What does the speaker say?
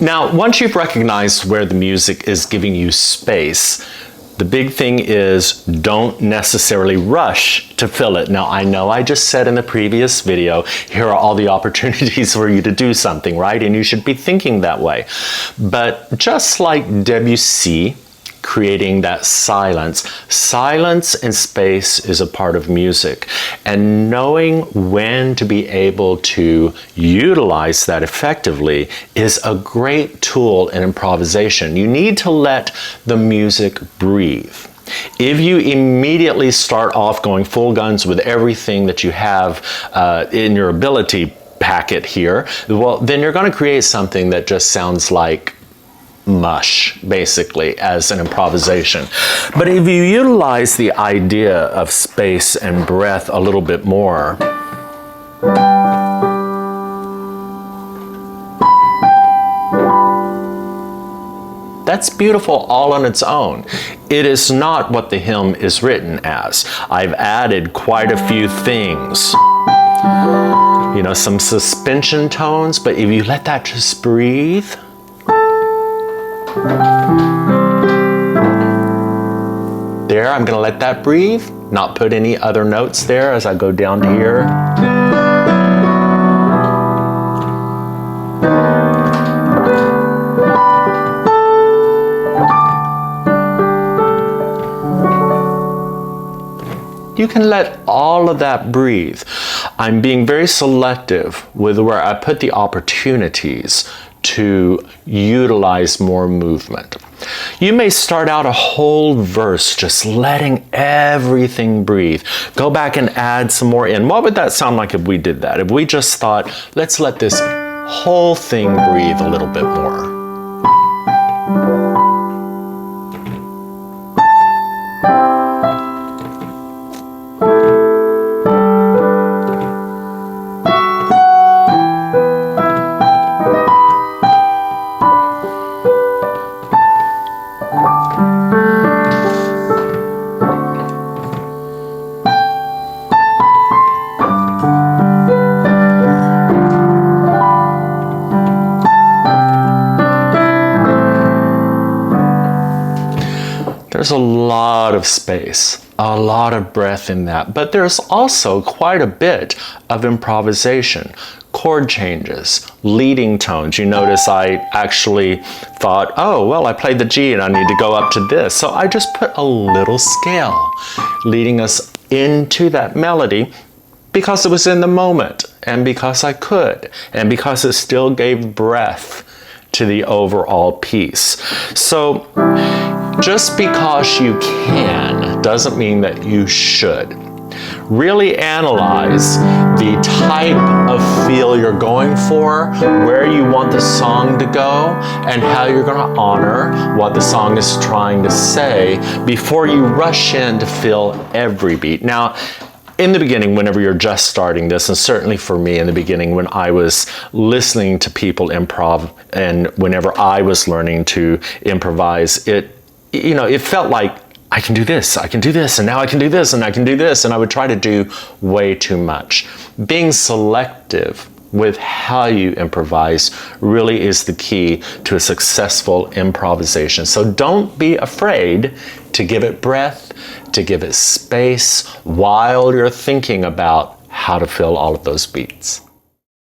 Now, once you've recognized where the music is giving you space, the big thing is don't necessarily rush to fill it. Now, I know I just said in the previous video, here are all the opportunities for you to do something, right? And you should be thinking that way. But just like Debussy, creating that silence and space is a part of music. And knowing when to be able to utilize that effectively is a great tool in improvisation. You need to let the music breathe. If you immediately start off going full guns with everything that you have in your ability packet here, well, then you're going to create something that just sounds like mush, basically, as an improvisation. But if you utilize the idea of space and breath a little bit more, that's beautiful all on its own. It is not what the hymn is written as. I've added quite a few things. You know, some suspension tones, but if you let that just breathe, there, I'm going to let that breathe, not put any other notes there as I go down to here. You can let all of that breathe. I'm being very selective with where I put the opportunities to utilize more movement. You may start out a whole verse just letting everything breathe. Go back and add some more in. What would that sound like if we did that? If we just thought, let's let this whole thing breathe a little bit more. There's a lot of space, a lot of breath in that, but there's also quite a bit of improvisation, chord changes, leading tones. You notice I actually thought, oh, well, I played the G and I need to go up to this. So I just put a little scale leading us into that melody because it was in the moment and because I could and because it still gave breath to the overall piece. So just because you can doesn't mean that you should. Really analyze the type of feel you're going for, where you want the song to go, and how you're going to honor what the song is trying to say before you rush in to fill every beat. Now, in the beginning, whenever you're just starting this, and certainly for me in the beginning when I was listening to people improv and whenever I was learning to improvise, it felt like I can do this, and now I can do this, and I can do this, and I would try to do way too much. Being selective with how you improvise really is the key to a successful improvisation. So don't be afraid to give it breath, to give it space while you're thinking about how to fill all of those beats.